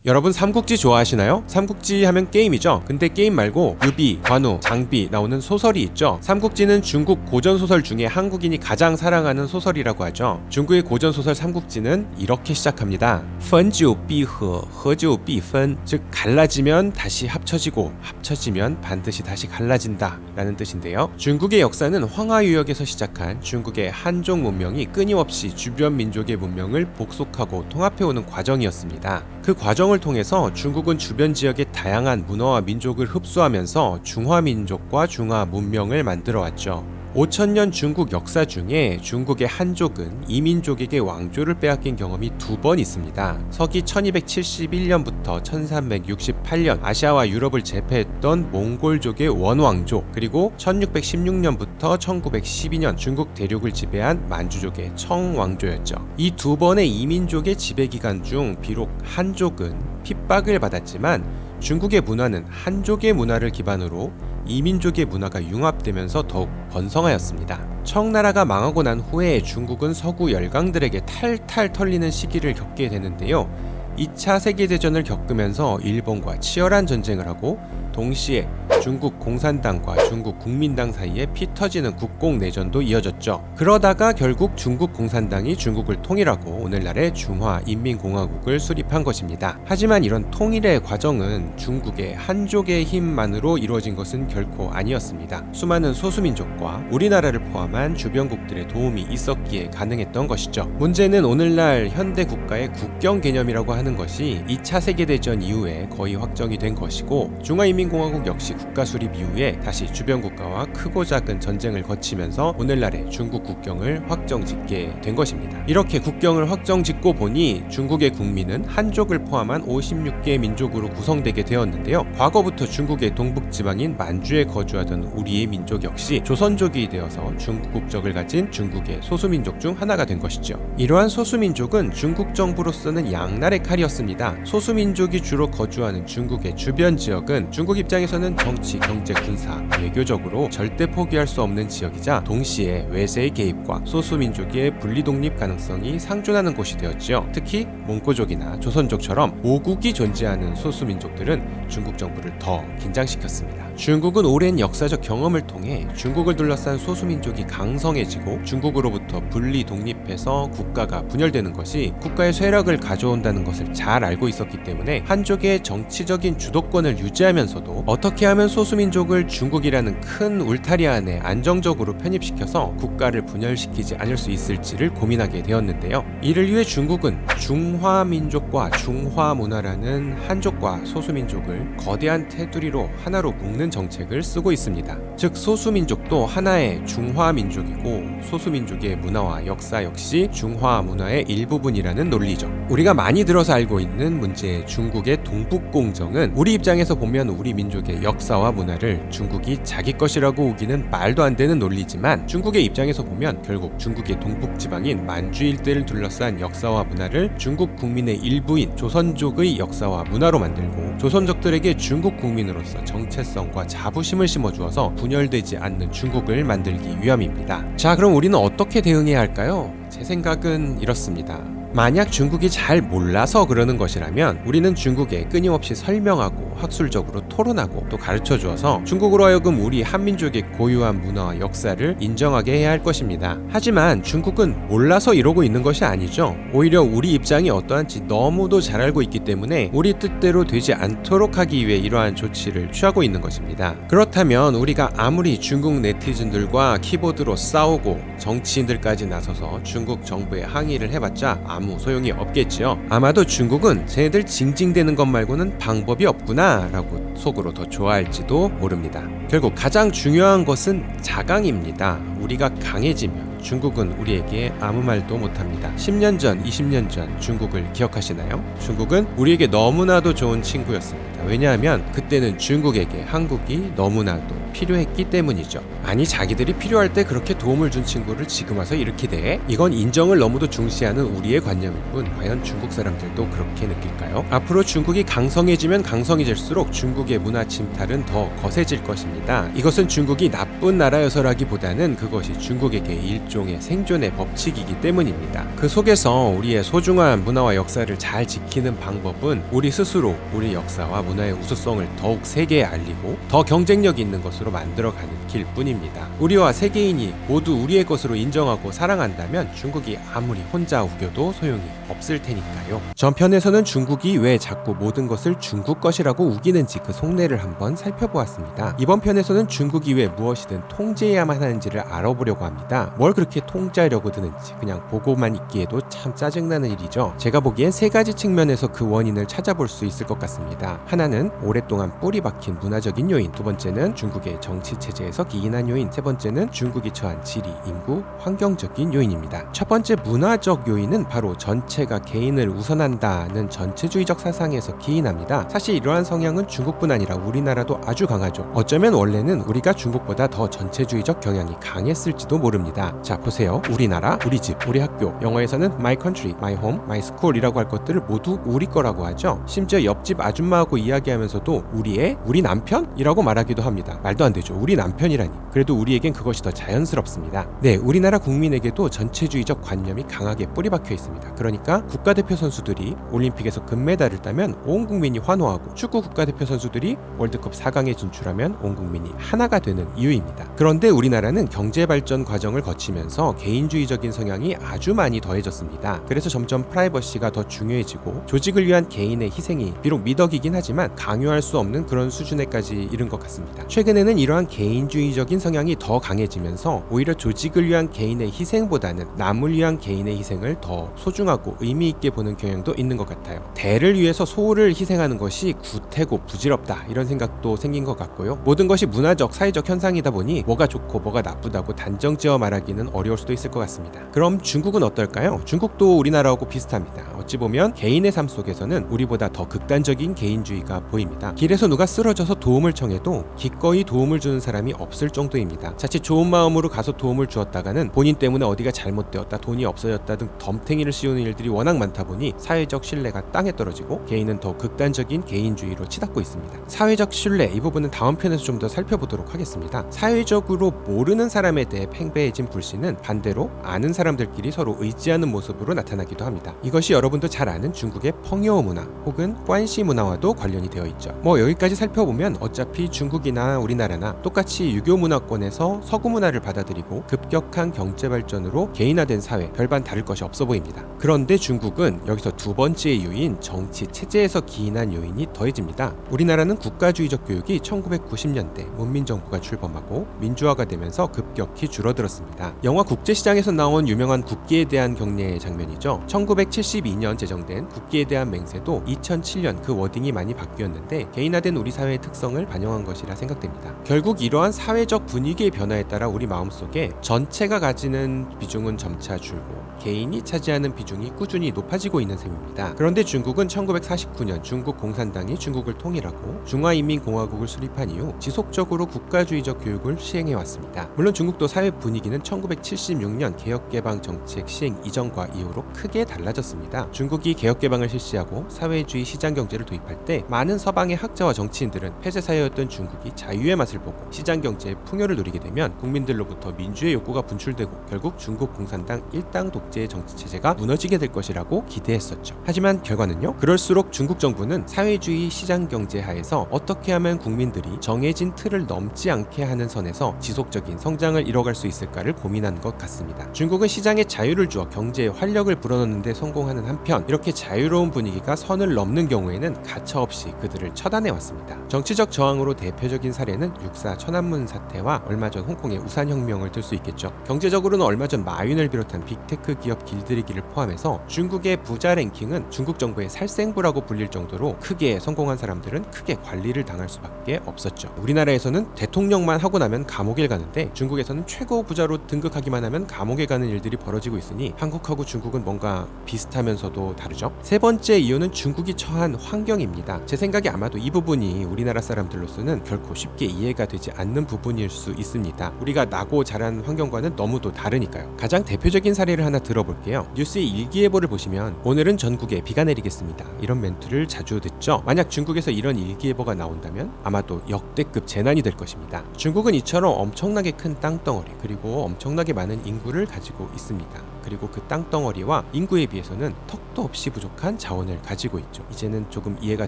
여러분 삼국지 좋아하시나요? 삼국지 하면 게임이죠. 근데 게임 말고 유비, 관우, 장비 나오는 소설이 있죠. 삼국지는 중국 고전소설 중에 한국인이 가장 사랑하는 소설이라고 하죠. 중국의 고전소설 삼국지는 이렇게 시작합니다. 分久必合，合久必分， 즉 갈라지면 다시 합쳐지고 합쳐지면 반드시 다시 갈라진다 라는 뜻인데요. 중국의 역사는 황하유역에서 시작한 중국의 한족 문명이 끊임없이 주변 민족의 문명을 복속하고 통합해오는 과정이었습니다. 그 과정을 통해서 중국은 주변 지역의 다양한 문화와 민족을 흡수하면서 중화민족과 중화문명을 만들어왔죠. 5000년 중국 역사 중에 중국의 한족은 이민족에게 왕조를 빼앗긴 경험이 2번 있습니다. 서기 1271년부터 1368년 아시아와 유럽을 제패했던 몽골족의 원왕조, 그리고 1616년부터 1912년 중국 대륙을 지배한 만주족의 청왕조였죠. 이 2번의 이민족의 지배 기간 중 비록 한족은 핍박을 받았지만 중국의 문화는 한족의 문화를 기반으로 이민족의 문화가 융합되면서 더욱 번성하였습니다. 청나라가 망하고 난 후에 중국은 서구 열강들에게 탈탈 털리는 시기를 겪게 되는데요. 2차 세계대전을 겪으면서 일본과 치열한 전쟁을 하고 동시에 중국 공산당과 중국 국민당 사이에 피 터지는 국공내전도 이어졌죠. 그러다가 결국 중국 공산당이 중국을 통일하고 오늘날의 중화인민공화국을 수립한 것입니다. 하지만 이런 통일의 과정은 중국의 한족의 힘만으로 이루어진 것은 결코 아니었습니다. 수많은 소수민족과 우리나라를 포함한 주변국들의 도움이 있었기에 가능했던 것이죠. 문제는 오늘날 현대 국가의 국경 개념이라고 하는 것이 2차 세계대전 이후에 거의 확정이 된 것이고, 중화인민공화국 역시 국가 수립 이후에 다시 주변 국가와 크고 작은 전쟁을 거치면서 오늘날의 중국 국경을 확정짓게 된 것입니다. 이렇게 국경을 확정짓고 보니 중국의 국민은 한족을 포함한 56개의 민족으로 구성되게 되었는데요. 과거부터 중국의 동북지방인 만주에 거주하던 우리의 민족 역시 조선족이 되어서 중국 국적을 가진 중국의 소수민족 중 하나가 된 것이죠. 이러한 소수민족은 중국 정부로서는 양날의 칼이었습니다. 소수민족이 주로 거주하는 중국의 주변 지역은 중국 입장에서는 정치, 경제, 군사, 외교적으로 절대 포기할 수 없는 지역이자 동시에 외세의 개입과 소수민족의 분리독립 가능성이 상존하는 곳이 되었지요. 특히 몽고족이나 조선족처럼 모국이 존재하는 소수민족들은 중국 정부를 더 긴장시켰습니다. 중국은 오랜 역사적 경험을 통해 중국을 둘러싼 소수민족이 강성해지고 중국으로부터 분리 독립해서 국가가 분열되는 것이 국가의 쇠락을 가져온다는 것을 잘 알고 있었기 때문에 한족의 정치적인 주도권을 유지하면서도 어떻게 하면 소수민족을 중국이라는 큰 울타리 안에 안정적으로 편입시켜서 국가를 분열시키지 않을 수 있을지를 고민하게 되었는데요. 이를 위해 중국은 중화민족과 중화문화라는 한족과 소수민족을 거대한 테두리로 하나로 묶는 정책을 쓰고 있습니다. 즉 소수민족도 하나의 중화민족이고 소수민족의 문화와 역사 역시 중화문화의 일부분이라는 논리죠. 우리가 많이 들어서 알고 있는 문제 중국의 동북공정은 우리 입장에서 보면 우리 민족의 역사와 문화를 중국이 자기 것이라고 우기는 말도 안 되는 논리지만, 중국의 입장에서 보면 결국 중국의 동북지방인 만주 일대를 둘러싼 역사와 문화를 중국 국민의 일부인 조선족의 역사와 문화로 만들고 조선족들에게 중국 국민으로서 정체성과 자부심을 심어주어서 분열되지 않는 중국을 만들기 위함입니다. 자, 그럼 우리는 어떻게 대응해야 할까요? 제 생각은 이렇습니다. 만약 중국이 잘 몰라서 그러는 것이라면 우리는 중국에 끊임없이 설명하고 학술적으로 토론하고 또 가르쳐 주어서 중국으로 하여금 우리 한민족의 고유한 문화와 역사를 인정하게 해야 할 것입니다. 하지만 중국은 몰라서 이러고 있는 것이 아니죠. 오히려 우리 입장이 어떠한지 너무도 잘 알고 있기 때문에 우리 뜻대로 되지 않도록 하기 위해 이러한 조치를 취하고 있는 것입니다. 그렇다면 우리가 아무리 중국 네티즌들과 키보드로 싸우고 정치인들까지 나서서 중국 정부에 항의를 해봤자 아무 소용이 없겠지요. 아마도 중국은 쟤네들 징징대는 것 말고는 방법이 없구나 라고 속으로 더 좋아할지도 모릅니다. 결국 가장 중요한 것은 자강입니다. 우리가 강해지면 중국은 우리에게 아무 말도 못합니다. 10년 전, 20년 전 중국을 기억하시나요? 중국은 우리에게 너무나도 좋은 친구였습니다. 왜냐하면 그때는 중국에게 한국이 너무나도 필요했기 때문이죠. 아니, 자기들이 필요할 때 그렇게 도움을 준 친구를 지금 와서 이렇게 대? 이건 인정을 너무도 중시하는 우리의 관념일 뿐, 과연 중국 사람들도 그렇게 느낄까요? 앞으로 중국이 강성해지면 강성해질수록 중국의 문화 침탈은 더 거세질 것입니다. 이것은 중국이 나쁜 나라여서라기보다는 그것이 중국에게 일종의 인종의 생존의 법칙이기 때문입니다. 그 속에서 우리의 소중한 문화와 역사를 잘 지키는 방법은 우리 스스로 우리 역사와 문화의 우수성을 더욱 세계에 알리고 더 경쟁력 있는 것으로 만들어가는 길뿐입니다. 우리와 세계인이 모두 우리의 것으로 인정하고 사랑한다면 중국이 아무리 혼자 우겨도 소용이 없을 테니까요. 전편에서는 중국이 왜 자꾸 모든 것을 중국 것이라고 우기는지 그 속내를 한번 살펴보았습니다. 이번 편에서는 중국이 왜 무엇이든 통제해야만 하는지를 알아보려고 합니다. 뭘 그렇게 통제하려고 드는지 그냥 보고만 있기에도 참 짜증나는 일이죠. 제가 보기엔 세 가지 측면에서 그 원인을 찾아볼 수 있을 것 같습니다. 하나는 오랫동안 뿌리 박힌 문화적인 요인, 두 번째는 중국의 정치 체제에서 기인한 요인, 세 번째는 중국이 처한 지리, 인구, 환경적인 요인입니다. 첫 번째 문화적 요인은 바로 전체가 개인을 우선한다는 전체주의적 사상에서 기인합니다. 사실 이러한 성향은 중국뿐 아니라 우리나라도 아주 강하죠. 어쩌면 원래는 우리가 중국보다 더 전체주의적 경향이 강했을지도 모릅니다. 자, 보세요. 우리나라, 우리 집, 우리 학교, 영어에서는 my country, my home, my school 이라고 할 것들을 모두 우리 거라고 하죠. 심지어 옆집 아줌마하고 이야기하면서도 우리 남편? 이라고 말하기도 합니다. 말도 안 되죠. 우리 남편이라니. 그래도 우리에겐 그것이 더 자연스럽습니다. 네, 우리나라 국민에게도 전체주의적 관념이 강하게 뿌리 박혀 있습니다. 그러니까 국가대표 선수들이 올림픽에서 금메달을 따면 온 국민이 환호하고 축구 국가대표 선수들이 월드컵 4강에 진출하면 온 국민이 하나가 되는 이유입니다. 그런데 우리나라는 경제발전 과정을 거치면서 개인주의적인 성향이 아주 많이 더해졌습니다. 그래서 점점 프라이버시가 더 중요해지고 조직을 위한 개인의 희생이 비록 미덕이긴 하지만 강요할 수 없는 그런 수준에까지 이른 것 같습니다. 최근에는 이러한 개인주의적인 성향이 더 강해지면서 오히려 조직을 위한 개인의 희생보다는 남을 위한 개인의 희생을 더 소중하고 의미 있게 보는 경향도 있는 것 같아요. 대를 위해서 소를 희생하는 것이 구태고 부질없다 이런 생각도 생긴 것 같고요. 모든 것이 문화적, 사회적 현상이다 보니 뭐가 좋고 뭐가 나쁘다고 단정지어 말하기는 어려울 수도 있을 것 같습니다. 그럼 중국은 어떨까요? 중국도 우리나라하고 비슷합니다. 어찌 보면 개인의 삶 속에서는 우리보다 더 극단적인 개인주의가 보입니다. 길에서 누가 쓰러져서 도움을 청해도 기꺼이 도움을 주는 사람이 없을 정도입니다. 자칫 좋은 마음으로 가서 도움을 주었다가는 본인 때문에 어디가 잘못되었다, 돈이 없어졌다 등 덤탱이를 씌우는 일들이 워낙 많다 보니 사회적 신뢰가 땅에 떨어지고 개인은 더 극단적인 개인주의로 치닫고 있습니다. 사회적 신뢰, 이 부분은 다음 편에서 좀 더 살펴보도록 하겠습니다. 사회적으로 모르는 사람에 대해 팽배해진 불신은 반대로 아는 사람들끼리 서로 의지하는 모습으로 나타나기도 합니다. 이것이 여러분도 잘 아는 중국의 펑여오 문화 혹은 관시 문화와도 관련이 되어 있죠. 여기까지 살펴보면 어차피 중국이나 우리나라나 똑같이 유교 문화권에서 서구 문화를 받아들이고 급격한 경제 발전으로 개인화된 사회, 별반 다를 것이 없어 보입니다. 그런데 중국은 여기서 두 번째 이유인 정치 체제에서 기인한 요인이 더해집니다. 우리나라는 국가주의적 교육이 1990년대 문민정부가 출범하고 민주화가 되면서 급격히 줄어들었습니다. 영화 국제시장에서 나온 유명한 국기에 대한 경례의 장면이죠. 1972년 제정된 국기에 대한 맹세도 2007년 그 워딩이 많이 바뀌었는데 개인화된 우리 사회의 특성을 반영한 것이라 생각됩니다. 결국 이러한 사회적 분위기의 변화에 따라 우리 마음속에 전체가 가지는 비중은 점차 줄고 개인이 차지하는 비중이 꾸준히 높아지고 있는 셈입니다. 그런데 중국은 1949년 중국 공산당이 중국을 통일하고 중화인민공화국을 수립한 이후 지속적으로 국가주의적 교육을 시행해왔습니다. 물론 중국도 사회 분위기는 1976년 개혁개방 정책 시행 이전과 이후로 크게 달라졌습니다. 중국이 개혁개방을 실시하고 사회주의 시장경제를 도입할 때 많은 서방의 학자와 정치인들은 폐쇄사회였던 중국이 자유의 맛을 보고 시장경제의 풍요를 누리게 되면 국민들로부터 민주의 욕구가 분출되고 결국 중국 공산당 일당 독재의 정치체제가 무너지게 될 것이라고 기대했었죠. 하지만 결과는요? 그럴수록 중국 정부는 사회주의 시장경제 하에서 어떻게 하면 국민들이 정해진 틀을 넘지 않게 하는 선에서 지속적인 성장을 이뤄갈 수 있을까를 고민한 것 같습니다. 중국은 시장에 자유를 주어 경제에 활력을 불어넣는 데 성공하는 한편 이렇게 자유로운 분위기가 선을 넘는 경우에는 가차없이 그들을 처단해왔습니다. 정치적 저항으로 대표적인 사례는 6.4 천안문 사태와 얼마 전 홍콩의 우산혁명을 들 수 있겠죠. 경제적으로는 얼마 전 마윈을 비롯한 빅테크 기업 길들이기를 포함해서 중국의 부자 랭킹은 중국 정부의 살생부라고 불릴 정도로 크게 성공한 사람들은 크게 관리를 당할 수밖에 없었죠. 우리나라에서는 대통령만 하고 나면 감옥에 가는데 중국에서는 최고 부자로 등극하기만 하면 감옥에 가는 일들이 벌어지고 있으니 한국하고 중국은 뭔가 비슷하면서도 다르죠. 세 번째 이유는 중국이 처한 환경입니다. 제 생각에 아마도 이 부분이 우리나라 사람들로서는 결코 쉽게 이해가 되지 않는 부분일 수 있습니다. 우리가 나고 자란 환경과는 너무도 다르니까요. 가장 대표적인 사례를 하나 들어볼게요. 뉴스의 일기예보를 보시면 오늘은 전국에 비가 내리겠습니다. 이런 멘트를 자주 듣죠. 만약 중국에서 이런 일기예보가 나온다면 아마도 역대급 재난이 될 것입니다. 중국은 이처럼 엄청나게 큰 땅덩어리 그리고 엄청난 엄청나게 많은 인구를 가지고 있습니다. 그리고 그 땅덩어리와 인구에 비해서는 턱도 없이 부족한 자원을 가지고 있죠. 이제는 조금 이해가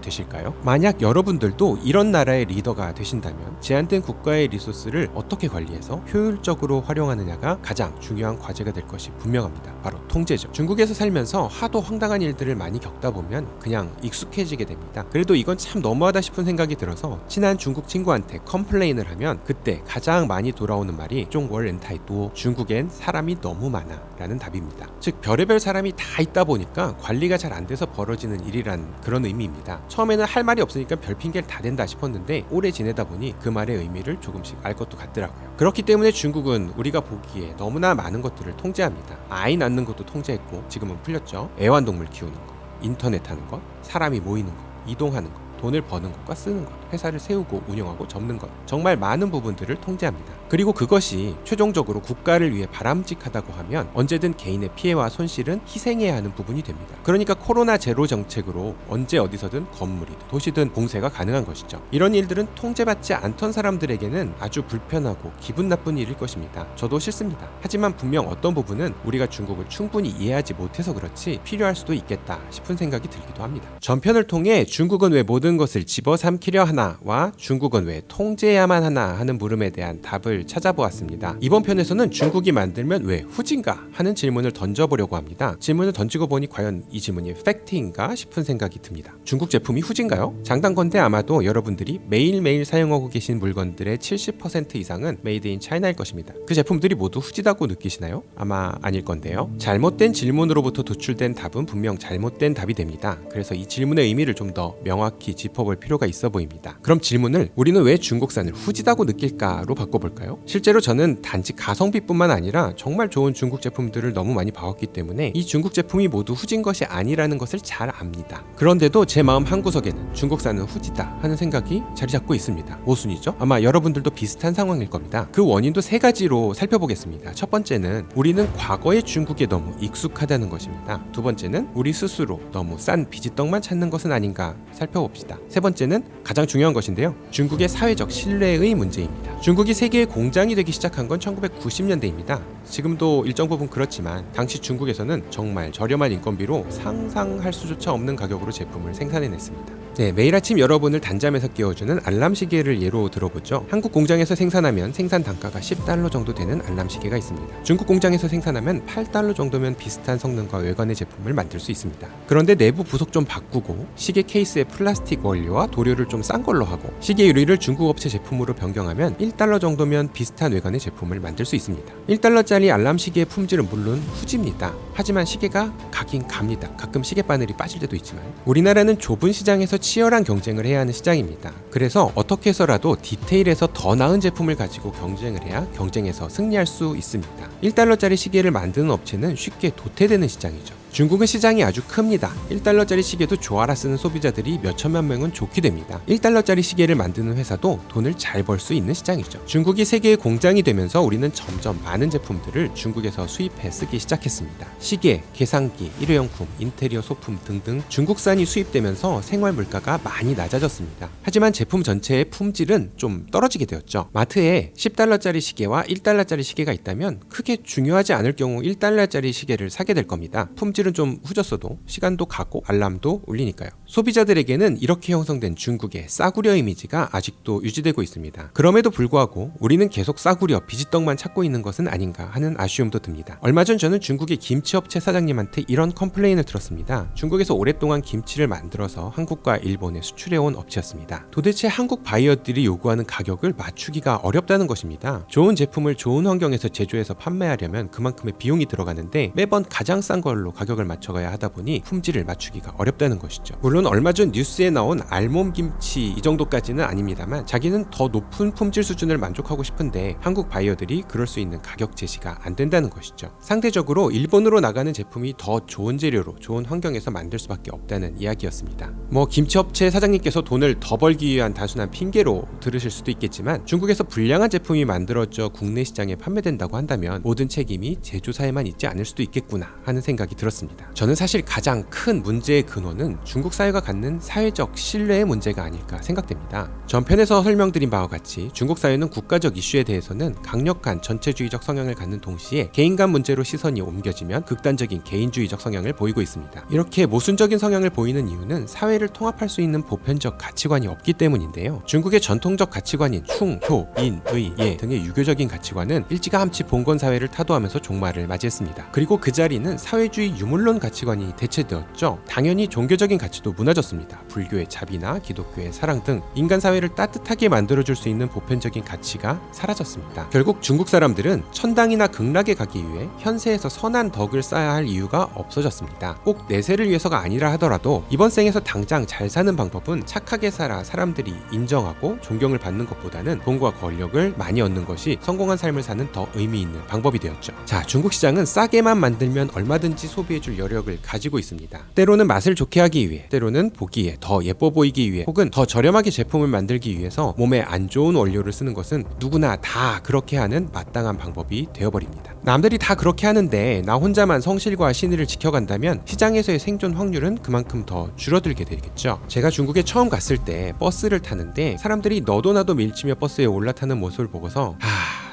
되실까요? 만약 여러분들도 이런 나라의 리더가 되신다면 제한된 국가의 리소스를 어떻게 관리해서 효율적으로 활용하느냐가 가장 중요한 과제가 될 것이 분명합니다. 바로 통제죠. 중국에서 살면서 하도 황당한 일들을 많이 겪다 보면 그냥 익숙해지게 됩니다. 그래도 이건 참 너무하다 싶은 생각이 들어서 친한 중국 친구한테 컴플레인을 하면 그때 가장 많이 돌아오는 말이 중국월 엔타이도, 중국엔 사람이 너무 많아 라는 답입니다. 즉 별의별 사람이 다 있다 보니까 관리가 잘 안 돼서 벌어지는 일이란 그런 의미입니다. 처음에는 할 말이 없으니까 별 핑계를 다 댄다 싶었는데 오래 지내다 보니 그 말의 의미를 조금씩 알 것도 같더라고요. 그렇기 때문에 중국은 우리가 보기에 너무나 많은 것들을 통제합니다. 아이 낳는 것도 통제했고 지금은 풀렸죠. 애완동물 키우는 거, 인터넷 하는 것, 사람이 모이는 것, 이동하는 것, 돈을 버는 것과 쓰는 것, 회사를 세우고 운영하고 접는 것, 정말 많은 부분들을 통제합니다. 그리고 그것이 최종적으로 국가를 위해 바람직하다고 하면 언제든 개인의 피해와 손실은 희생해야 하는 부분이 됩니다. 그러니까 코로나 제로 정책으로 언제 어디서든 건물이든 도시든 봉쇄가 가능한 것이죠. 이런 일들은 통제받지 않던 사람들에게는 아주 불편하고 기분 나쁜 일일 것입니다. 저도 싫습니다. 하지만 분명 어떤 부분은 우리가 중국을 충분히 이해하지 못해서 그렇지 필요할 수도 있겠다 싶은 생각이 들기도 합니다. 전편을 통해 중국은 왜 모든 것을 집어삼키려 하나와 중국은 왜 통제해야만 하나 하는 물음에 대한 답을 찾아보았습니다. 이번 편에서는 중국이 만들면 왜 후진가 하는 질문을 던져보려고 합니다. 질문을 던지고 보니 과연 이 질문이 팩트인가 싶은 생각이 듭니다. 중국 제품이 후진가요? 장단건대 아마도 여러분들이 매일매일 사용하고 계신 물건들의 70% 이상은 메이드 인 차이나일 것입니다. 그 제품들이 모두 후지다고 느끼시나요? 아마 아닐 건데요. 잘못된 질문으로부터 도출된 답은 분명 잘못된 답이 됩니다. 그래서 이 질문의 의미를 좀 더 명확히 짚어볼 필요가 있어 보입니다. 그럼 질문을 우리는 왜 중국산을 후지다고 느낄까로 바꿔볼까요? 실제로 저는 단지 가성비뿐만 아니라 정말 좋은 중국 제품들을 너무 많이 봐왔기 때문에 이 중국 제품이 모두 후진 것이 아니라는 것을 잘 압니다. 그런데도 제 마음 한구석에는 중국산은 후지다 하는 생각이 자리 잡고 있습니다. 모순이죠? 아마 여러분들도 비슷한 상황일 겁니다. 그 원인도 세 가지로 살펴보겠습니다. 첫 번째는 우리는 과거의 중국에 너무 익숙하다는 것입니다. 두 번째는 우리 스스로 너무 싼 비지떡만 찾는 것은 아닌가 살펴봅시다. 세 번째는 가장 중요한 것인데요. 중국의 사회적 신뢰의 문제입니다. 중국이 세계의 공장이 되기 시작한 건 1990년대입니다. 지금도 일정 부분 그렇지만 당시 중국에서는 정말 저렴한 인건비로 상상할 수조차 없는 가격으로 제품을 생산해냈습니다. 네, 매일 아침 여러분을 단잠에서 깨워주는 알람 시계를 예로 들어보죠. 한국 공장에서 생산하면 생산 단가가 10달러 정도 되는 알람 시계가 있습니다. 중국 공장에서 생산하면 8달러 정도면 비슷한 성능과 외관의 제품을 만들 수 있습니다. 그런데 내부 부속 좀 바꾸고 시계 케이스의 플라스틱 원료와 도료를 좀 싼 걸로 하고 시계 유리를 중국 업체 제품으로 변경하면 1달러 정도면 비슷한 외관의 제품을 만들 수 있습니다. 1달러짜리 알람 시계의 품질은 물론 후지입니다. 하지만 시계가 가긴 갑니다. 가끔 시계 바늘이 빠질 때도 있지만 우리나라는 좁은 시장에서 치열한 경쟁을 해야 하는 시장입니다. 그래서 어떻게 해서라도 디테일에서 더 나은 제품을 가지고 경쟁을 해야 경쟁에서 승리할 수 있습니다. 1달러짜리 시계를 만드는 업체는 쉽게 도태되는 시장이죠. 중국은 시장이 아주 큽니다. 1달러짜리 시계도 좋아라 쓰는 소비자들이 몇천만 명은 좋게 됩니다. 1달러짜리 시계를 만드는 회사도 돈을 잘 벌 수 있는 시장이죠. 중국이 세계의 공장이 되면서 우리는 점점 많은 제품들을 중국에서 수입해 쓰기 시작했습니다. 시계, 계산기, 일회용품, 인테리어 소품 등등 중국산이 수입되면서 생활 물가가 많이 낮아졌습니다. 하지만 제품 전체의 품질은 좀 떨어지게 되었죠. 마트에 10달러짜리 시계와 1달러짜리 시계가 있다면 크게 중요하지 않을 경우 1달러짜리 시계를 사게 될 겁니다. 품질은 좀 후졌어도 시간도 가고 알람도 울리니까요. 소비자들에게는 이렇게 형성된 중국의 싸구려 이미지가 아직도 유지되고 있습니다. 그럼에도 불구하고 우리는 계속 싸구려 비지떡만 찾고 있는 것은 아닌가 하는 아쉬움도 듭니다. 얼마 전 저는 중국의 김치업체 사장님한테 이런 컴플레인을 들었습니다. 중국에서 오랫동안 김치를 만들어서 한국과 일본에 수출해온 업체였습니다. 도대체 한국 바이어들이 요구하는 가격을 맞추기가 어렵다는 것입니다. 좋은 제품을 좋은 환경에서 제조해서 판매하려면 그만큼의 비용이 들어가는데 매번 가장 싼 걸로 가격을 맞춰가야 하다 보니 품질을 맞추기가 어렵다는 것이죠. 물론 얼마 전 뉴스에 나온 알몸 김치 이 정도까지는 아닙니다만 자기는 더 높은 품질 수준을 만족하고 싶은데 한국 바이어들이 그럴 수 있는 가격 제시가 안 된다는 것이죠. 상대적으로 일본으로 나가는 제품이 더 좋은 재료로 좋은 환경에서 만들 수밖에 없다는 이야기였습니다. 김치업체 사장님께서 돈을 더 벌기 위한 단순한 핑계로 들으실 수도 있겠지만 중국에서 불량한 제품이 만들어져 국내 시장에 판매된다고 한다면 모든 책임이 제조사에만 있지 않을 수도 있겠구나 하는 생각이 들었습니다. 있었습니다. 저는 사실 가장 큰 문제의 근원은 중국 사회가 갖는 사회적 신뢰의 문제가 아닐까 생각됩니다. 전편에서 설명드린 바와 같이 중국 사회는 국가적 이슈에 대해서는 강력한 전체주의적 성향을 갖는 동시에 개인 간 문제로 시선이 옮겨지면 극단적인 개인주의적 성향을 보이고 있습니다. 이렇게 모순적인 성향을 보이는 이유는 사회를 통합할 수 있는 보편적 가치관이 없기 때문인데요. 중국의 전통적 가치관인 충, 효, 인, 의, 예 등의 유교적인 가치관은 일찌감치 봉건 사회를 타도하면서 종말을 맞이했습니다. 그리고 그 자리는 사회주의 유물론 가치관이 대체되었죠. 당연히 종교적인 가치도 무너졌습니다. 불교의 자비나 기독교의 사랑 등 인간 사회를 따뜻하게 만들어줄 수 있는 보편적인 가치가 사라졌습니다. 결국 중국 사람들은 천당이나 극락에 가기 위해 현세에서 선한 덕을 쌓아야 할 이유가 없어졌습니다. 꼭 내세를 위해서가 아니라 하더라도 이번 생에서 당장 잘 사는 방법은 착하게 살아 사람들이 인정하고 존경을 받는 것보다는 돈과 권력을 많이 얻는 것이 성공한 삶을 사는 더 의미 있는 방법이 되었죠. 자, 중국 시장은 싸게만 만들면 얼마든지 소비해줄 여력을 가지고 있습니다. 때로는 맛을 좋게 하기 위해, 때로는 보기에 더 예뻐 보이기 위해, 혹은 더 저렴하게 제품을 만들기 위해서 몸에 안 좋은 원료를 쓰는 것은 누구나 다 그렇게 하는 마땅한 방법이 되어버립니다. 남들이 다 그렇게 하는데 나 혼자만 성실과 신의를 지켜간다면 시장에서의 생존 확률은 그만큼 더 줄어들게 되겠죠. 제가 중국에 처음 갔을 때 버스를 타는데 사람들이 너도 나도 밀치며 버스에 올라타는 모습을 보고서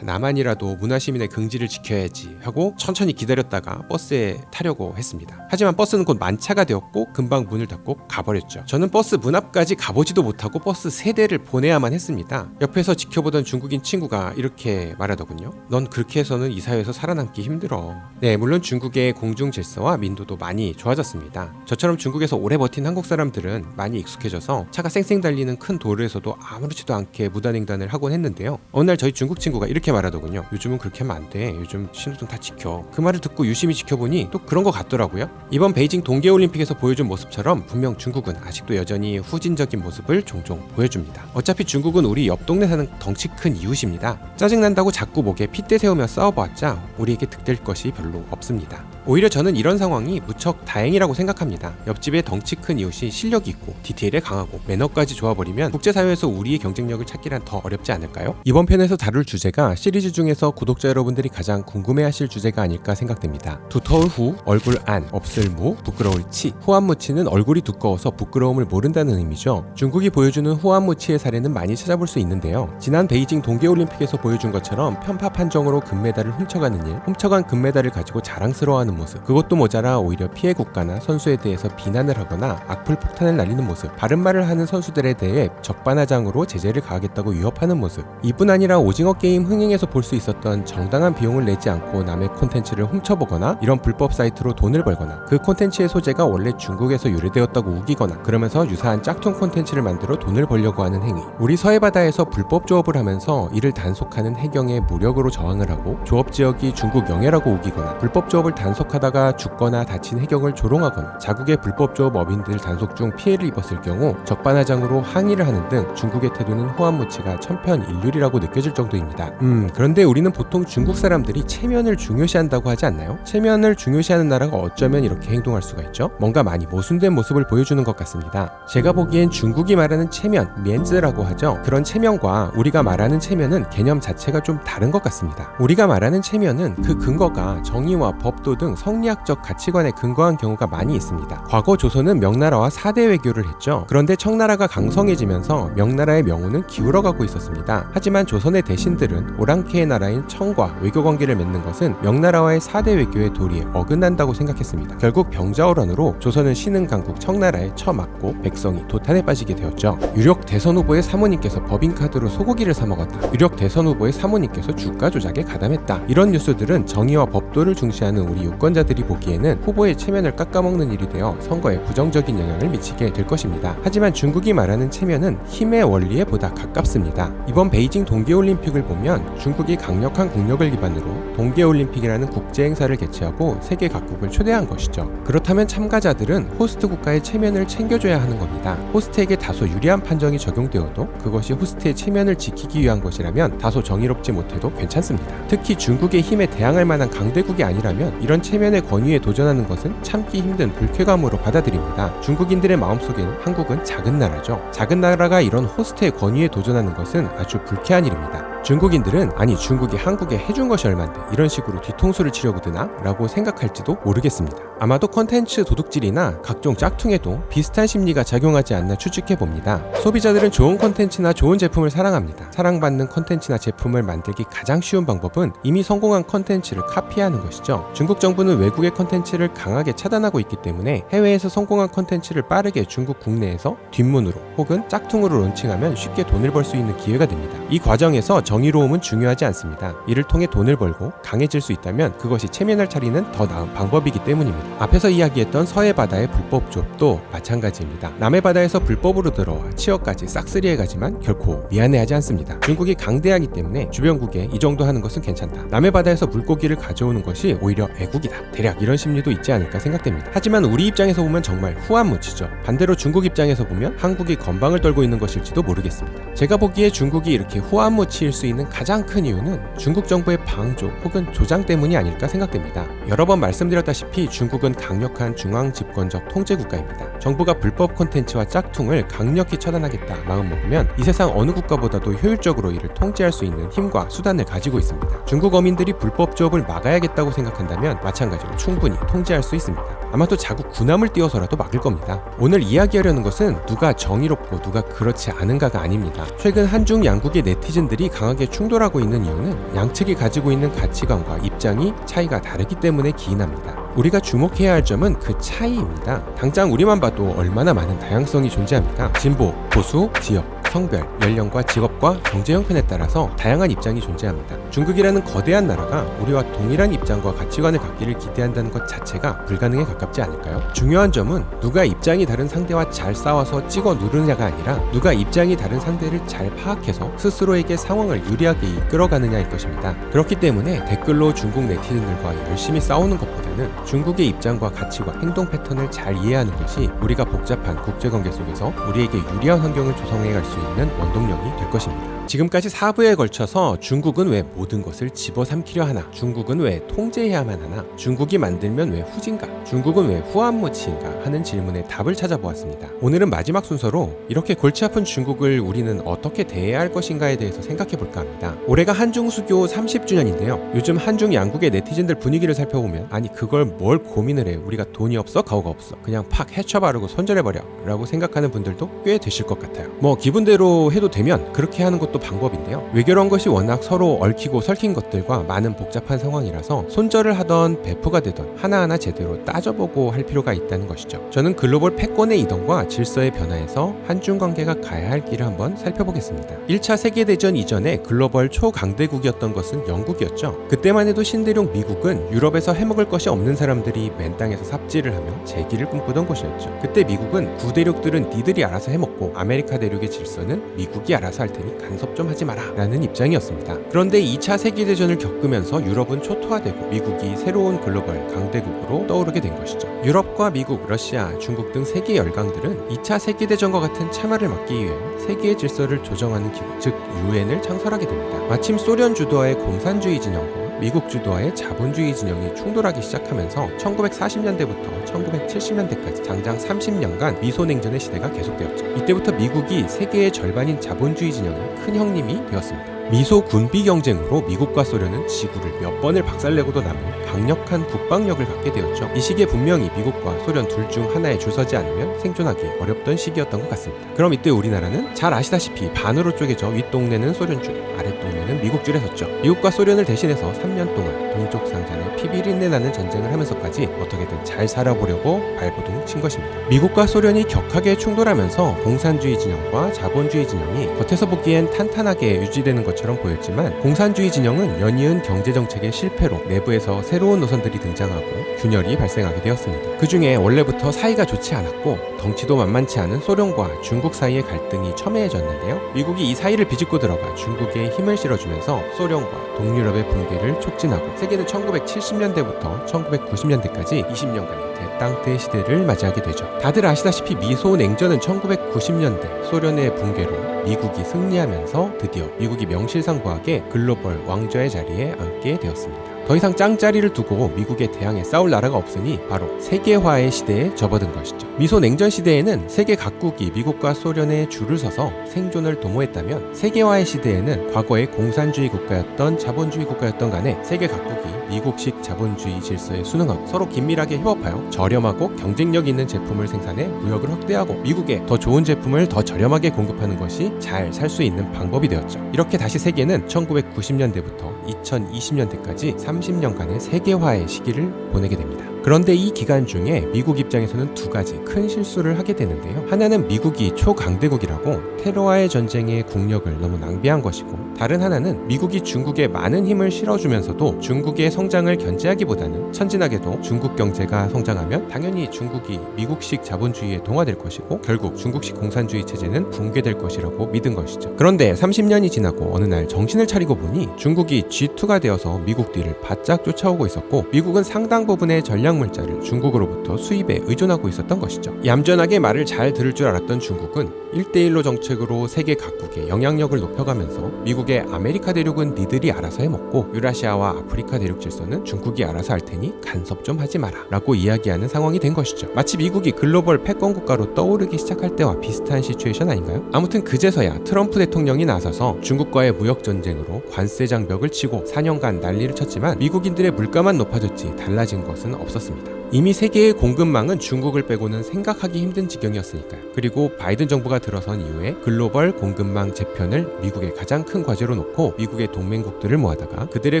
나만이라도 문화시민의 긍지를 지켜야지 하고 천천히 기다렸다가 버스에 타려고 했습니다. 하지만 버스는 곧 만차가 되었고 금방 문을 닫고 가버렸죠. 저는 버스 문 앞까지 가보지도 못하고 버스 3대를 보내야만 했습니다. 옆에서 지켜보던 중국인 친구가 이렇게 말하더군요. 넌 그렇게 해서는 이 사회에서 살아남기 힘들어. 네, 물론 중국의 공중 질서와 민도도 많이 좋아졌습니다. 저처럼 중국에서 오래 버틴 한국 사람들은 많이 익숙해져서 차가 쌩쌩 달리는 큰 도로에서도 아무렇지도 않게 무단횡단을 하곤 했는데요. 어느 날 저희 중국 친구가 이렇게 말하더군요. 요즘은 그렇게 하면 안 돼. 요즘 신호등 다 지켜. 그 말을 듣고 유심히 지켜보니 또 그런 것 같더라고요. 이번 베이징 동계올림픽에서 보여준 모습처럼 분명 중국은 아직도 여전히 후진적인 모습을 종종 보여줍니다. 어차피 중국은 우리 옆 동네 사는 덩치 큰 이웃입니다. 짜증난다고 자꾸 목에 핏대 세우며 싸워봤자 우리에게 득될 것이 별로 없습니다. 오히려 저는 이런 상황이 무척 다행이라고 생각합니다. 옆집에 덩치 큰 이웃이 실력이 있고 디테일에 강하고 매너까지 좋아버리면 국제사회에서 우리의 경쟁력을 찾기란 더 어렵지 않을까요? 이번 편에서 다룰 주제가 시리즈 중에서 구독자 여러분들이 가장 궁금해하실 주제가 아닐까 생각됩니다. 두터울 후, 얼굴 안, 없을 무, 부끄러울 치. 후안무치는 얼굴이 두꺼워서 부끄러움을 모른다는 의미죠. 중국이 보여주는 후안무치의 사례는 많이 찾아볼 수 있는데요. 지난 베이징 동계올림픽에서 보여준 것처럼 편파 판정으로 금메달을 훔쳐가는 일, 훔쳐간 금메달을 가지고 자랑스러워하는 모습, 그것도 모자라 오히려 피해 국가나 선수에 대해서 비난을 하거나 악플 폭탄을 날리는 모습, 바른 말을 하는 선수들에 대해 적반하장으로 제재를 가하겠다고 위협하는 모습, 이뿐 아니라 오징어 게임 흥행에서 볼 수 있었던 정당한 비용을 내지 않고 남의 콘텐츠를 훔쳐보거나 이런 불법 사이트로 돈을 벌거나 그 콘텐츠의 소재가 원래 중국에서 유래되었다고 우기거나 그러면서 유사한 짝퉁 콘텐츠를 만들어 돈을 벌려고 하는 행위, 우리 서해바다에서 불법 조업을 하면서 이를 단속하는 해경에 무력으로 저항을 하고 조업 지역이 중국 영해라고 우기거나 불법 조업을 단속하다가 죽거나 다친 해경을 조롱하거나 자국의 불법 조업 어민들 단속 중 피해를 입었을 경우 적반하장으로 항의를 하는 등 중국의 태도는 후안무치가 천편일률이라고 느껴질 정도입니다. 그런데 우리는 보통 중국 사람들이 체면을 중요시한다고 하지 않나요? 체면을 중요시하는 나라가 어쩌면 이렇게 행동할 수가 있죠? 뭔가 많이 모순된 모습을 보여주는 것 같습니다. 제가 보기엔 중국이 말하는 체면, 면즈라고 하죠. 그런 체면과 우리가 말하는 체면은 개념 자체가 좀 다른 것 같습니다. 우리가 말하는 체면은 그 근거가 정의와 법도 등 성리학적 가치관에 근거한 경우가 많이 있습니다. 과거 조선은 명나라와 4대 외교를 했죠. 그런데 청나라가 강성해지면서 명나라의 명우는 기울어가고 있었습니다. 하지만 조선의 대신들은 오랑캐의 나라인 청과 외교 관계를 맺는 것은 명나라와의 4대 외교의 도리에 어긋난다고 생각했습니다. 결국 병자호란으로 조선은 신흥 강국 청나라에 처맞고 백성이 도탄에 빠지게 되었죠. 유력 대선 후보의 사모님께서 법인카드로 소고기를 사 먹었다. 유력 대선 후보의 사모님께서 주가 조작에 가담했다. 이런 뉴스들은 정의와 법도를 중시하는 우리 유권자들이 보기에는 후보의 체면을 깎아먹는 일이 되어 선거에 부정적인 영향을 미치게 될 것입니다. 하지만 중국이 말하는 체면은 힘의 원리에 보다 가깝습니다. 이번 베이징 동계올림픽을 보면 중국이 강력한 국력을 기반으로 동계올림픽이라는 국제행사를 개최하고 세계 각국을 초대한 것이죠. 그렇다면 참가자들은 호스트 국가의 체면을 챙겨줘야 하는 겁니다. 호스트에게 다소 유리한 판정이 적용되어도 그것이 호스트의 체면을 지키기 위한 것이라면 다소 정의롭지 못해도 괜찮습니다. 특히 중국의 힘에 대항할 만한 강대국이 아니라면 이런 체면의 권위에 도전하는 것은 참기 힘든 불쾌감으로 받아들입니다. 중국인들의 마음속에는 한국은 작은 나라죠. 작은 나라가 이런 호스트의 권위에 도전하는 것은 아주 불쾌한 일입니다. 중국인들은 아니 중국이 한국에 해준 것이 얼만데 이런 식으로 뒤통수를 치려고 드나? 라고 생각할지도 모르겠습니다. 아마도 컨텐츠 도둑질이나 각종 짝퉁에도 비슷한 심리가 작용하지 않나 추측해봅니다. 소비자들은 좋은 컨텐츠나 좋은 제품을 사랑합니다. 사랑받는 컨텐츠나 제품을 만들기 가장 쉬운 방법은 이미 성공한 컨텐츠를 카피하는 것이죠. 중국 정부는 외국의 컨텐츠를 강하게 차단하고 있기 때문에 해외에서 성공한 컨텐츠를 빠르게 중국 국내에서 뒷문으로 혹은 짝퉁으로 론칭하면 쉽게 돈을 벌 수 있는 기회가 됩니다. 이 과정에서 정의로움은 중요하지 않습니다. 이를 통해 돈을 벌고 강해질 수 있다면 그것이 체면을 차리는 더 나은 방법이기 때문입니다. 앞에서 이야기했던 서해 바다의 불법 조업도 마찬가지입니다. 남해 바다에서 불법으로 들어와 치어까지 싹쓸이해가지만 결코 미안해하지 않습니다. 중국이 강대하기 때문에 주변국에 이 정도 하는 것은 괜찮다. 남해 바다에서 물고기를 가져오는 것이 오히려 애국이다. 대략 이런 심리도 있지 않을까 생각됩니다. 하지만 우리 입장에서 보면 정말 후한무치죠. 반대로 중국 입장에서 보면 한국이 건방을 떨고 있는 것일지도 모르겠습니다. 제가 보기에 중국이 이렇게 후한무치일 수 있는 가장 큰 이유는 중국 정부의 방조 혹은 조장 때문이 아닐까 생각됩니다. 여러 번 말씀드렸다시피 중국은 강력한 중앙 집권적 통제 국가입니다. 정부가 불법 콘텐츠와 짝퉁을 강력히 처단하겠다 마음먹으면 이 세상 어느 국가보다도 효율적으로 이를 통제할 수 있는 힘과 수단을 가지고 있습니다. 중국 어민들이 불법 조업을 막아야겠다고 생각한다면 마찬가지로 충분히 통제할 수 있습니다. 아마도 자국 군함을 띄워서라도 막을 겁니다. 오늘 이야기하려는 것은 누가 정의롭고 누가 그렇지 않은가가 아닙니다. 최근 한중 양국의 네티즌들이 강하게 충돌하고 있는 이유는 양측이 가지고 있는 가치관과 입장이 차이가 다르기 때문에 기인합니다. 우리가 주목해야 할 점은 그 차이입니다. 당장 우리만 봐도 얼마나 많은 다양성이 존재합니까? 진보, 보수, 지역, 성별, 연령과 직업과 경제 형편에 따라서 다양한 입장이 존재합니다. 중국이라는 거대한 나라가 우리와 동일한 입장과 가치관을 갖기를 기대한다는 것 자체가 불가능에 가깝지 않을까요? 중요한 점은 누가 입장이 다른 상대와 잘 싸워서 찍어 누르느냐가 아니라 누가 입장이 다른 상대를 잘 파악해서 스스로에게 상황을 유리하게 이끌어가느냐일 것입니다. 그렇기 때문에 댓글로 중국 네티즌들과 열심히 싸우는 것보다는 중국의 입장과 가치관, 행동 패턴을 잘 이해하는 것이 우리가 복잡한 국제관계 속에서 우리에게 유리한 환경을 조성해갈 수 있는 원동력이 될 것입니다. 지금까지 4부에 걸쳐서 중국은 왜 모든 것을 집어삼키려 하나? 중국은 왜 통제해야만 하나? 중국이 만들면 왜 후진가? 중국은 왜 후한무치인가? 하는 질문에 답을 찾아보았습니다. 오늘은 마지막 순서로 이렇게 골치 아픈 중국을 우리는 어떻게 대해야 할 것인가에 대해서 생각해볼까 합니다. 올해가 한중 수교 30주년인데요. 요즘 한중 양국의 네티즌들 분위기를 살펴보면 아니 그걸 뭘 고민을 해? 우리가 돈이 없어? 가오가 없어. 그냥 팍 헤쳐바르고 손절해버려 라고 생각하는 분들도 꽤 되실 것 같아요. 뭐 기분대로 해도 되면 그렇게 하는 것도 방법인데요. 외교란 것이 워낙 서로 얽히고 설킨 것들과 많은 복잡한 상황이라서 손절을 하던 배프가 되던 하나하나 제대로 따져보고 할 필요가 있다는 것이죠. 저는 글로벌 패권의 이동과 질서의 변화에서 한중 관계가 가야 할 길을 한번 살펴보겠습니다. 1차 세계대전 이전에 글로벌 초강대국이었던 것은 영국이었죠. 그때만 해도 신대륙 미국은 유럽에서 해먹을 것이 없는 사람들이 맨 땅에서 삽질을 하며 재기를 꿈꾸던 곳이었죠. 그때 미국은 구대륙들은 니들이 알아서 해먹고 아메리카 대륙의 질서는 미국이 알아서 할 테니 간섭 좀 하지 마라 라는 입장이었습니다. 그런데 2차 세계대전을 겪으면서 유럽은 초토화되고 미국이 새로운 글로벌 강대국으로 떠오르게 된 것이죠. 유럽과 미국, 러시아, 중국 등 세계 열강들은 2차 세계대전과 같은 참화를 막기 위해 세계의 질서를 조정하는 기구, 즉 유엔을 창설하게 됩니다. 마침 소련 주도하의 공산주의 진영과 미국 주도하의 자본주의 진영이 충돌하기 시작하면서 1940년대부터 1970년대까지 장장 30년간 미소냉전의 시대가 계속되었죠. 이때부터 미국이 세계의 절반인 자본주의 진영의 큰 형님이 되었습니다. 미소 군비 경쟁으로 미국과 소련은 지구를 몇 번을 박살내고도 남은 강력한 국방력을 갖게 되었죠. 이 시기에 분명히 미국과 소련 둘 중 하나에 줄 서지 않으면 생존하기 어렵던 시기였던 것 같습니다. 그럼 이때 우리나라는 잘 아시다시피 반으로 쪼개져 윗동네는 소련줄, 아랫동네는 미국줄에 섰죠. 미국과 소련을 대신해서 3년 동안 동족 상잔의 피비린내 나는 전쟁을 하면서까지 어떻게든 잘 살아보려고 발버둥 친 것입니다. 미국과 소련이 격하게 충돌하면서 공산주의 진영과 자본주의 진영이 겉에서 보기엔 탄탄하게 유지되는 것처럼 보였지만 공산주의 진영은 연이은 경제정책의 실패로 내부에서 새로운 노선들이 등장하고 균열이 발생하게 되었습니다. 그 중에 원래부터 사이가 좋지 않았고 덩치도 만만치 않은 소련과 중국 사이의 갈등이 첨예해졌는데요. 미국이 이 사이를 비집고 들어가 중국에 힘을 실어주면서 소련과 동유럽의 붕괴를 촉진하고 세계는 1970년대부터 1990년대까지 20년간의 대땅때 시대를 맞이하게 되죠. 다들 아시다시피 미소 냉전은 1990년대 소련의 붕괴로 미국이 승리하면서 드디어 미국이 명실상부하게 글로벌 왕좌의 자리에 앉게 되었습니다. 더 이상 짱짜리를 두고 미국에 대항해 싸울 나라가 없으니 바로 세계화의 시대에 접어든 것이죠. 미소 냉전 시대에는 세계 각국이 미국과 소련에 줄을 서서 생존을 도모했다면 세계화의 시대에는 과거의 공산주의 국가였던 자본주의 국가였던 간에 세계 각국이 미국식 자본주의 질서에 순응하고 서로 긴밀하게 협업하여 저렴하고 경쟁력 있는 제품을 생산해 무역을 확대하고 미국에 더 좋은 제품을 더 저렴하게 공급하는 것이 잘 살 수 있는 방법이 되었죠. 이렇게 다시 세계는 1990년대부터 2020년대까지 30년간의 세계화의 시기를 보내게 됩니다. 그런데 이 기간 중에 미국 입장에서는 두 가지 큰 실수를 하게 되는데요. 하나는 미국이 초강대국이라고 테러와의 전쟁에 국력을 너무 낭비한 것이고, 다른 하나는 미국이 중국에 많은 힘을 실어주면서도 중국의 성장을 견제하기보다는 천진하게도 중국 경제가 성장하면 당연히 중국이 미국식 자본주의에 동화될 것이고 결국 중국식 공산주의 체제는 붕괴될 것이라고 믿은 것이죠. 그런데 30년이 지나고 어느 날 정신을 차리고 보니 중국이 G2가 되어서 미국 뒤를 바짝 쫓아오고 있었고, 미국은 상당 부분의 전략 물자를 중국으로부터 수입에 의존하고 있었던 것이죠. 얌전하게 말을 잘 들을 줄 알았던 중국은 1대1로 정책으로 세계 각국의 영향력을 높여가면서 미국의 아메리카 대륙은 니들이 알아서 해먹고 유라시아와 아프리카 대륙 질서는 중국이 알아서 할 테니 간섭 좀 하지 마라 라고 이야기하는 상황이 된 것이죠. 마치 미국이 글로벌 패권 국가로 떠오르기 시작할 때와 비슷한 시츄에이션 아닌가요? 아무튼 그제서야 트럼프 대통령이 나서서 중국과의 무역 전쟁으로 관세 장벽을 치고 4년간 난리를 쳤지만 미국인들의 물가만 높아졌지 달라진 것은 없었습니다. 이미 세계의 공급망은 중국을 빼고는 생각하기 힘든 지경이었으니까요. 그리고 바이든 정부가 들어선 이후에 글로벌 공급망 재편을 미국의 가장 큰 과제로 놓고 미국의 동맹국들을 모아다가 그들의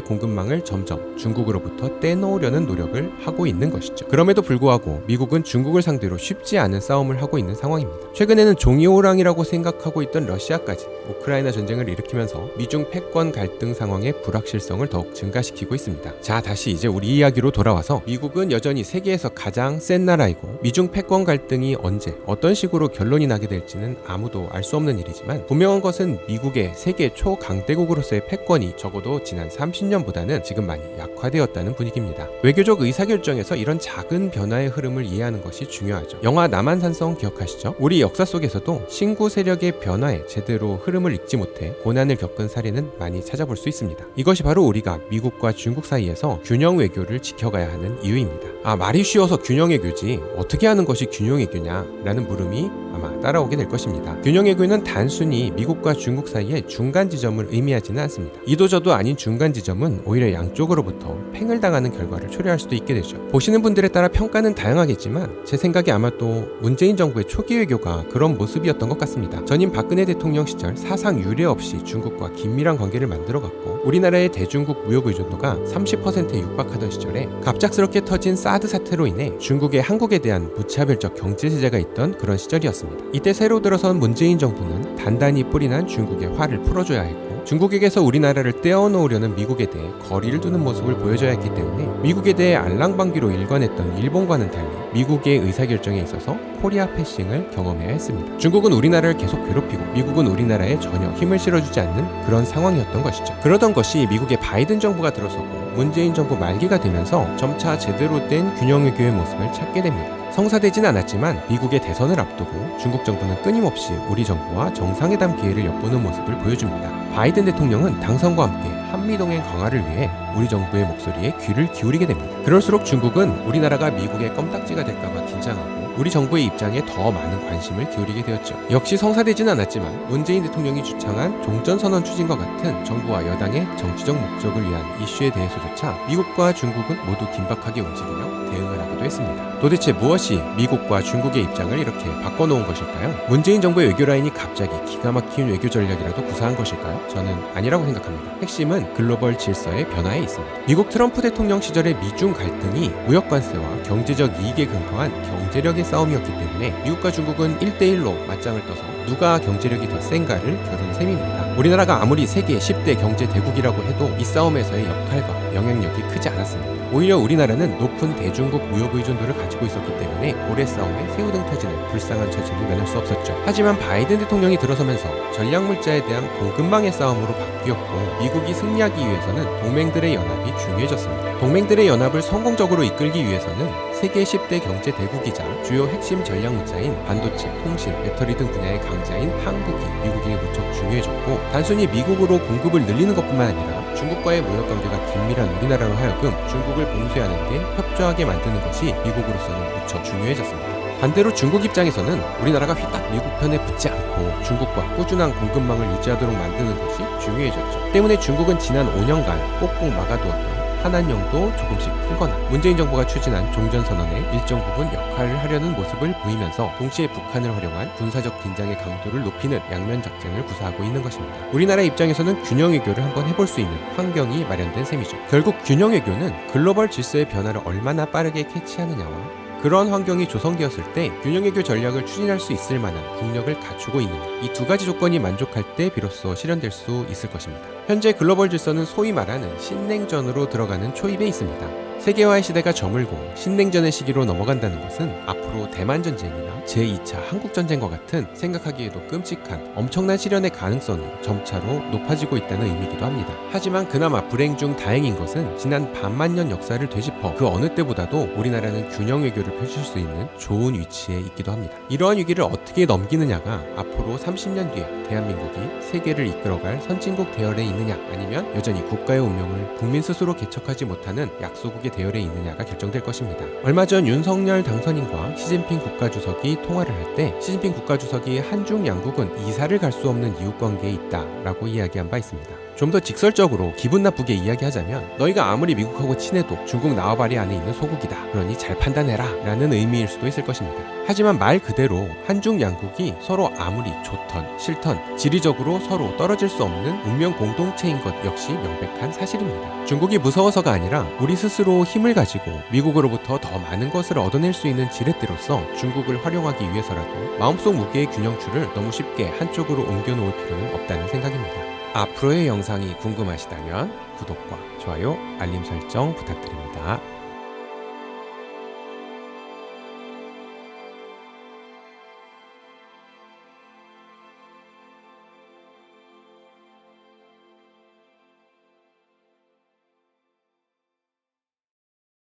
공급망을 점점 중국으로부터 떼놓으려는 노력을 하고 있는 것이죠. 그럼에도 불구하고 미국은 중국을 상대로 쉽지 않은 싸움을 하고 있는 상황입니다. 최근에는 종이호랑이라고 생각하고 있던 러시아까지 우크라이나 전쟁을 일으키면서 미중 패권 갈등 상황의 불확실성을 더욱 증가시키고 있습니다. 자, 다시 이제 우리 이야기로 돌아와서 미국은 여전히 세계에서 가장 센 나라이고 미중 패권 갈등이 언제 어떤 식으로 결론이 나게 될지는 아무도 알 수 없는 일이지만 분명한 것은 미국의 세계 초강대국으로서의 패권이 적어도 지난 30년보다는 지금 많이 약화되었다는 분위기입니다. 외교적 의사결정에서 이런 작은 변화의 흐름을 이해하는 것이 중요하죠. 영화 남한산성 기억하시죠? 우리 역사 속에서도 신구 세력의 변화에 제대로 흐름을 읽지 못해 고난을 겪은 사례는 많이 찾아볼 수 있습니다. 이것이 바로 우리가 미국과 중국 사이에서 균형 외교를 지켜가야 하는 이유입니다. 말이 쉬워서 균형 외교지 어떻게 하는 것이 균형 외교냐 라는 물음이 아마 따라오게 될 것입니다. 균형 외교는 단순히 미국과 중국 사이의 중간 지점을 의미하지는 않습니다. 이도저도 아닌 중간 지점은 오히려 양쪽으로부터 팽을 당하는 결과를 초래할 수도 있게 되죠. 보시는 분들에 따라 평가는 다양하겠지만 제 생각에 아마 또 문재인 정부의 초기 외교가 그런 모습이었던 것 같습니다. 전임 박근혜 대통령 시절 사상 유례 없이 중국과 긴밀한 관계를 만들어갔고 우리나라의 대중국 무역 의존도가 30%에 육박하던 시절에 갑작스럽게 터진 사드 사태로 인해 중국의 한국에 대한 무차별적 경제 제재가 있던 그런 시절이었습니다. 이때 새로 들어선 문재인 정부는 단단히 뿌리난 중국의 화를 풀어줘야 했고 중국에게서 우리나라를 떼어놓으려는 미국에 대해 거리를 두는 모습을 보여줘야 했기 때문에 미국에 대해 알랑방귀로 일관했던 일본과는 달리 미국의 의사결정에 있어서 코리아 패싱을 경험해야 했습니다. 중국은 우리나라를 계속 괴롭히고 미국은 우리나라에 전혀 힘을 실어주지 않는 그런 상황이었던 것이죠. 그러던 것이 미국의 바이든 정부가 들어서고 문재인 정부 말기가 되면서 점차 제대로 된 균형 외교의 모습을 찾게 됩니다. 성사되진 않았지만 미국의 대선을 앞두고 중국 정부는 끊임없이 우리 정부와 정상회담 기회를 엿보는 모습을 보여줍니다. 바이든 대통령은 당선과 함께 한미동맹 강화를 위해 우리 정부의 목소리에 귀를 기울이게 됩니다. 그럴수록 중국은 우리나라가 미국의 껌딱지가 될까봐 긴장하고 우리 정부의 입장에 더 많은 관심을 기울이게 되었죠. 역시 성사되진 않았지만 문재인 대통령이 주창한 종전선언 추진과 같은 정부와 여당의 정치적 목적을 위한 이슈에 대해서조차 미국과 중국은 모두 긴박하게 움직이며 대응을 하기도 했습니다. 도대체 무엇이 미국과 중국의 입장을 이렇게 바꿔놓은 것일까요? 문재인 정부의 외교 라인이 갑자기 기가 막힌 외교 전략이라도 구사한 것일까요? 저는 아니라고 생각합니다. 핵심은 글로벌 질서의 변화에 있습니다. 미국 트럼프 대통령 시절의 미중 갈등이 무역 관세와 경제적 이익에 근거한 경제력의 싸움이었기 때문에 미국과 중국은 1대1로 맞짱을 떠서 누가 경제력이 더 센가를 겨룬 셈입니다. 우리나라가 아무리 세계 10대 경제 대국이라고 해도 이 싸움에서의 역할과 영향력이 크지 않았습니다. 오히려 우리나라는 높은 대중국 무역 의존도를 가지고 있었기 때문에 고래 싸움에 새우등 터지는 불쌍한 처지를 면할 수 없었죠. 하지만 바이든 대통령이 들어서면서 전략물자에 대한 공급망의 싸움으로 바뀌었고 미국이 승리하기 위해서는 동맹들의 연합이 중요해졌습니다. 동맹들의 연합을 성공적으로 이끌기 위해서는 세계 10대 경제 대국이자 주요 핵심 전략물자인 반도체, 통신, 배터리 등 분야의 강자인 한국이 미국에게 무척 중요해졌고 단순히 미국으로 공급을 늘리는 것뿐만 아니라 중국과의 무역 관계가 긴밀한 우리나라로 하여금 중국을 봉쇄하는 데 협조하게 만드는 것이 미국으로서는 무척 중요해졌습니다. 반대로 중국 입장에서는 우리나라가 휘딱 미국 편에 붙지 않고 중국과 꾸준한 공급망을 유지하도록 만드는 것이 중요해졌죠. 때문에 중국은 지난 5년간 꼭꼭 막아두었던 한한령도 조금씩 풀거나 문재인 정부가 추진한 종전선언의 일정 부분 역할을 하려는 모습을 보이면서 동시에 북한을 활용한 군사적 긴장의 강도를 높이는 양면 작전을 구사하고 있는 것입니다. 우리나라 입장에서는 균형 외교를 한번 해볼 수 있는 환경이 마련된 셈이죠. 결국 균형 외교는 글로벌 질서의 변화를 얼마나 빠르게 캐치하느냐와 그런 환경이 조성되었을 때 균형외교 전략을 추진할 수 있을 만한 국력을 갖추고 있느냐, 이 두 가지 조건이 만족할 때 비로소 실현될 수 있을 것입니다. 현재 글로벌 질서는 소위 말하는 신냉전으로 들어가는 초입에 있습니다. 세계화의 시대가 저물고 신냉전의 시기로 넘어간다는 것은 앞으로 대만 전쟁이나 제2차 한국 전쟁과 같은 생각하기에도 끔찍한 엄청난 실현의 가능성이 점차로 높아지고 있다는 의미이기도 합니다. 하지만 그나마 불행 중 다행인 것은 지난 반만년 역사를 되짚어 그 어느 때보다도 우리나라는 균형 외교를 펼칠 수 있는 좋은 위치에 있기도 합니다. 이러한 위기를 어떻게 넘기느냐가 앞으로 30년 뒤에 대한민국이 세계를 이끌어갈 선진국 대열에 있느냐, 아니면 여전히 국가의 운명을 국민 스스로 개척하지 못하는 약소국의 대열에 있느냐가 결정될 것입니다. 얼마 전 윤석열 당선인과 시진핑 국가주석이 통화를 할 때 시진핑 국가주석이 한중 양국은 이사를 갈 수 없는 이웃관계에 있다라고 이야기한 바 있습니다. 좀 더 직설적으로 기분 나쁘게 이야기하자면 너희가 아무리 미국하고 친해도 중국 나와바리 안에 있는 소국이다. 그러니 잘 판단해라 라는 의미일 수도 있을 것입니다. 하지만 말 그대로 한중 양국이 서로 아무리 좋던 싫던 지리적으로 서로 떨어질 수 없는 운명 공동체인 것 역시 명백한 사실입니다. 중국이 무서워서가 아니라 우리 스스로 힘을 가지고 미국으로부터 더 많은 것을 얻어낼 수 있는 지렛대로서 중국을 활용하기 위해서라도 마음속 무게의 균형추를 너무 쉽게 한쪽으로 옮겨놓을 필요는 없다는 생각입니다. 앞으로의 영상이 궁금하시다면 구독과 좋아요, 알림 설정 부탁드립니다.